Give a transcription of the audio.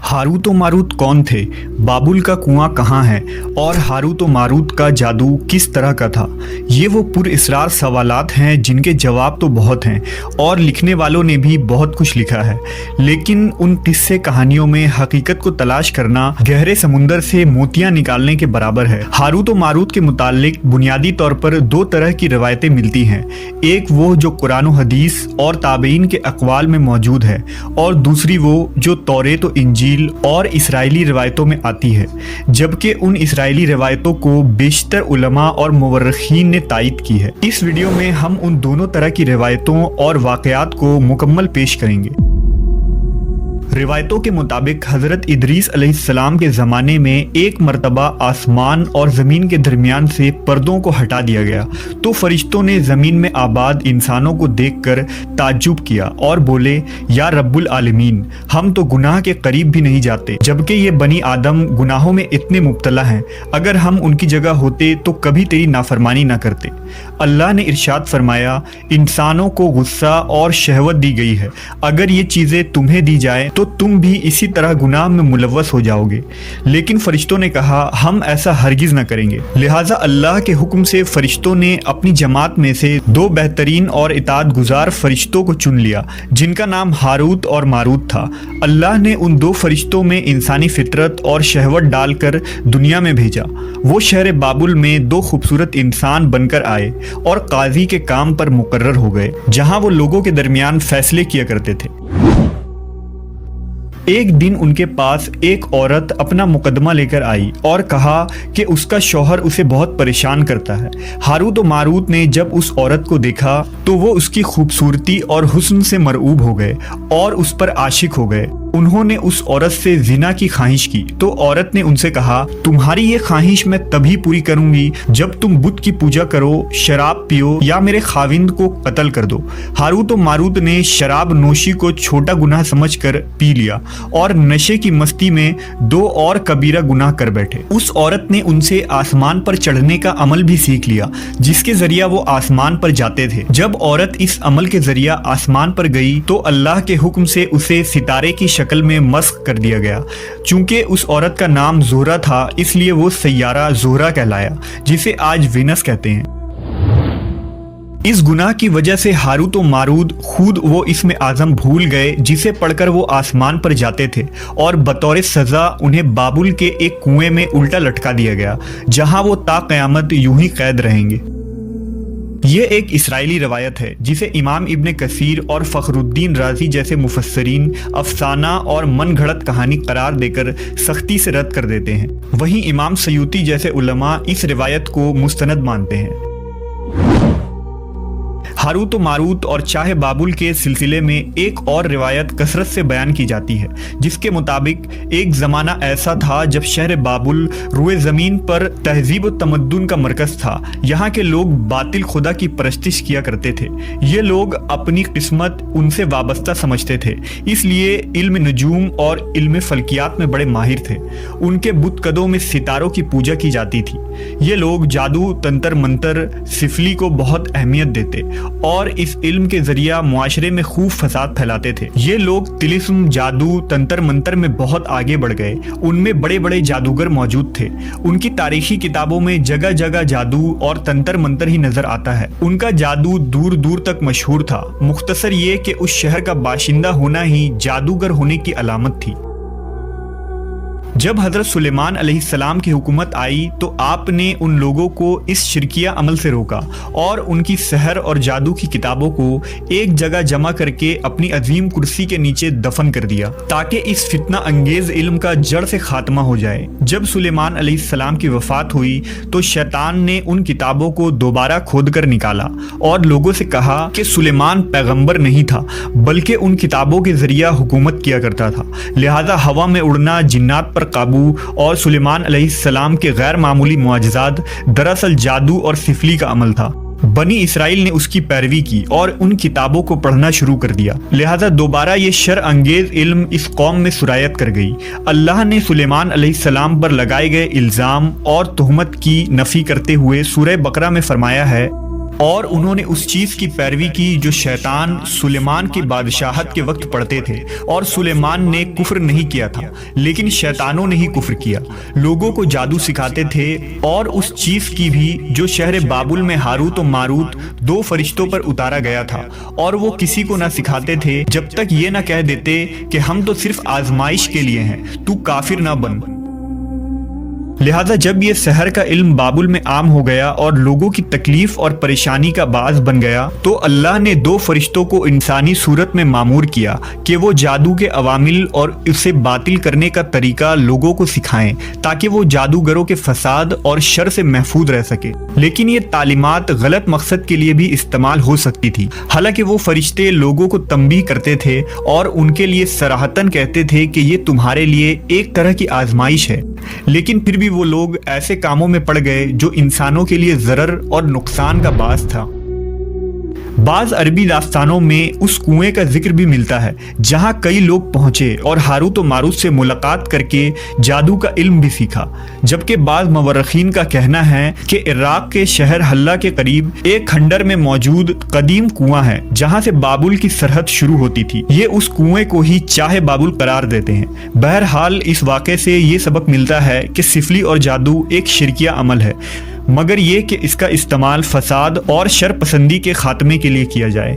Harut व Marut कौन थे, बाबुल का कुआं कहाँ है और हारूत व मारूत का जादू किस तरह का था। ये वो पुरअसरार सवालात हैं जिनके जवाब तो बहुत हैं और लिखने वालों ने भी बहुत कुछ लिखा है, लेकिन उन किस्से कहानियों में हकीकत को तलाश करना गहरे समुंदर से मोतियां निकालने के बराबर है। हारूत व मारूत के मुताल्लिक बुनियादी तौर पर दो तरह की रवायतें मिलती हैं, एक वो जो कुरान व हदीस और ताबईन के अक़वाल में मौजूद है और दूसरी वो जो तौरेत व इंजील और इसराइली रिवायतों में आती है, जबकि उन इसराइली रिवायतों को बेशतर उलमा और मुवर्रिखीन ने तायद की है। इस वीडियो में हम उन दोनों तरह की रिवायतों और वाक़यात को मुकम्मल पेश करेंगे। रिवायतों के मुताबिक हज़रत इदरीस अलैहिस्सलाम के ज़माने में एक मरतबा आसमान और ज़मीन के दरमियान से पर्दों को हटा दिया गया तो फरिश्तों ने ज़मीन में आबाद इंसानों को देखकर ताज्जुब किया और बोले, या रब्बुल आलमीन, हम तो गुनाह के करीब भी नहीं जाते, जबकि ये बनी आदम गुनाहों में इतने मुब्तला हैं। अगर हम उनकी जगह होते तो कभी तेरी नाफरमानी ना करते। अल्लाह ने इरशाद फरमाया, इंसानों को गुस्सा और शहवत दी गई है, अगर ये चीज़ें तुम्हें दी जाए तो तुम भी इसी तरह गुनाह में मुलव्वस हो जाओगे। लेकिन फरिश्तों ने कहा, हम ऐसा हरगिज न करेंगे। लिहाजा अल्लाह के हुक्म से फरिश्तों ने अपनी जमात में से दो बेहतरीन और इताअत गुजार फरिश्तों को चुन लिया, जिनका नाम हारूत और मारूत था। अल्लाह ने उन दो फरिश्तों में इंसानी फितरत और शहवत डालकर दुनिया में भेजा। वो शहर बाबुल में दो खूबसूरत इंसान बनकर आए और काजी के काम पर मुकर्रर हो गए, जहां वो लोगों के दरमियान फैसले किया करते थे। एक दिन उनके पास एक औरत अपना मुकदमा लेकर आई और कहा कि उसका शौहर उसे बहुत परेशान करता है। हारूत व मारूत ने जब उस औरत को देखा तो वो उसकी खूबसूरती और हुस्न से मरऊब हो गए और उस पर आशिक हो गए। उन्होंने उस औरत से जिना की ख्वाहिश की तो औरत ने उनसे कहा, तुम्हारी ये ख्वाहिश मैं तभी पूरी करूंगी जब तुम बुत की पूजा करो, शराब पियो या मेरे खाविंद को कत्ल कर दो। हारूत व मारूत ने शराब नोशी को छोटा गुनाह समझकर पी लिया और नशे की मस्ती में दो और कबीरा गुनाह कर बैठे। उस औरत ने उनसे आसमान पर चढ़ने का अमल भी सीख लिया, जिसके जरिया वो आसमान पर जाते थे। जब औरत इस अमल के जरिया आसमान पर गई तो अल्लाह के हुक्म से उसे सितारे की शक्ल में मस्ख कर दिया गया। चूंकि उस औरत का नाम ज़ोहरा था, इसलिए वो सैयारा ज़ोहरा कहलाया, जिसे आज वीनस कहते हैं। इस गुनाह की वजह से हारूत व मारूत खुद वो इसमें आज़म भूल गए जिसे पढ़कर वो आसमान पर जाते थे, और बतौर सज़ा उन्हें बाबुल के एक कुएं में उल्टा लटका दिया गया, जहां वो ता क़यामत यूं ही कैद रहेंगे। ये एक इसराइली रवायत है जिसे इमाम इब्न कसीर और फ़खरुद्दीन राज़ी जैसे मुफस्सरीन अफसाना और मन घड़त कहानी करार देकर सख्ती से रद्द कर देते हैं। वहीं इमाम सयूती जैसे उलमा इस रिवायत को मुस्तनद मानते हैं। हारूत व मारूत और चाहे बाबुल के सिलसिले में एक और रिवायत कसरत से बयान की जाती है, जिसके मुताबिक एक ज़माना ऐसा था जब शहर बाबुल रुए ज़मीन पर तहजीब व तमद्दुन का मरकज़ था। यहाँ के लोग बातिल खुदा की परस्तिश किया करते थे। ये लोग अपनी किस्मत उनसे वाबस्ता समझते थे, इसलिए इल्म नजूम और इल्म फल्कियात में बड़े माहिर थे। उनके बुतकदों में सितारों की पूजा की जाती थी। ये लोग जादू, तंत्र मंत्र, सिफली को बहुत अहमियत देते और इस इल्म के जरिया मुआशरे में खूब फसाद फैलाते थे। ये लोग तिलिस्म, जादू, तंत्र मंत्र में बहुत आगे बढ़ गए। उनमें बड़े बड़े जादूगर मौजूद थे। उनकी तारीखी किताबों में जगह जगह जादू और तंत्र मंत्र ही नजर आता है। उनका जादू दूर दूर तक मशहूर था। मुख्तसर ये कि उस शहर का बाशिंदा होना ही जादूगर होने की अलामत थी। जब हज़रत सुलेमान अलैहिस्सलाम की हुकूमत आई तो आपने उन लोगों को इस शिरकिया अमल से रोका और उनकी सहर और जादू की किताबों को एक जगह जमा करके अपनी अजीम कुर्सी के नीचे दफन कर दिया, ताकि इस फितना अंगेज इल्म का जड़ से खात्मा हो जाए। जब सुलेमान अलैहिस्सलाम की वफात हुई तो शैतान ने उन किताबों को दोबारा खोद कर निकाला और लोगों से कहा कि सुलेमान पैगंबर नहीं था, बल्कि उन किताबों के जरिया हुकूमत किया करता था। लिहाजा हवा में उड़ना, जिन्नात पर काबू और सुलेमान अलैहिस्सलाम के गैर मामूली मुआजिज़ात दरअसल जादू और सिफली का अमल था। बनी इसराइल ने उसकी पैरवी की और उन किताबों को पढ़ना शुरू कर दिया। लिहाजा दोबारा ये शर अंगेज इल्म इस कौम में सुरायत कर गई। अल्लाह ने सुलेमान अलैहिस्सलाम पर लगाए गए इल्ज़ाम और तुहमत की नफ़ी करते हुए सूरह बकरा में फरमाया है, اور انہوں نے اس چیز کی پیروی کی جو شیطان سلیمان کی بادشاہت کے وقت پڑھتے تھے، اور سلیمان نے کفر نہیں کیا تھا لیکن شیطانوں نے ہی کفر کیا۔ لوگوں کو جادو سکھاتے تھے اور اس چیز کی بھی جو شہر بابل میں ہاروت و ماروت 2 فرشتوں پر اتارا گیا تھا، اور وہ کسی کو نہ سکھاتے تھے جب تک یہ نہ کہہ دیتے کہ ہم تو صرف آزمائش کے لیے ہیں، تو کافر نہ بن۔ لہذا جب یہ سحر کا علم بابل میں عام ہو گیا اور لوگوں کی تکلیف اور پریشانی کا باعث بن گیا، تو اللہ نے 2 فرشتوں کو انسانی صورت میں مامور کیا کہ وہ جادو کے عوامل اور اسے باطل کرنے کا طریقہ لوگوں کو سکھائیں تاکہ وہ جادوگروں کے فساد اور شر سے محفوظ رہ سکے۔ لیکن یہ تعلیمات غلط مقصد کے لیے بھی استعمال ہو سکتی تھی۔ حالانکہ وہ فرشتے لوگوں کو تنبیہ کرتے تھے اور ان کے لیے صراحتاً کہتے تھے کہ یہ تمہارے لیے ایک طرح کی آزمائش ہے، لیکن پھر بھی وہ لوگ ایسے کاموں میں پڑ گئے جو انسانوں کے لیے ضرر اور نقصان کا باعث تھا۔ بعض عربی داستانوں میں اس کنویں کا ذکر بھی ملتا ہے جہاں کئی لوگ پہنچے اور ہاروت و ماروت سے ملاقات کر کے جادو کا علم بھی سیکھا، جبکہ بعض مورخین کا کہنا ہے کہ عراق کے شہر حلہ کے قریب ایک کھنڈر میں موجود قدیم کنواں ہے جہاں سے بابل کی سرحد شروع ہوتی تھی۔ یہ اس کنویں کو ہی چاہے بابل قرار دیتے ہیں۔ بہرحال اس واقعے سے یہ سبق ملتا ہے کہ سفلی اور جادو ایک شرکیہ عمل ہے، مگر یہ کہ اس کا استعمال فساد اور شر پسندی کے خاتمے کے لیے کیا جائے۔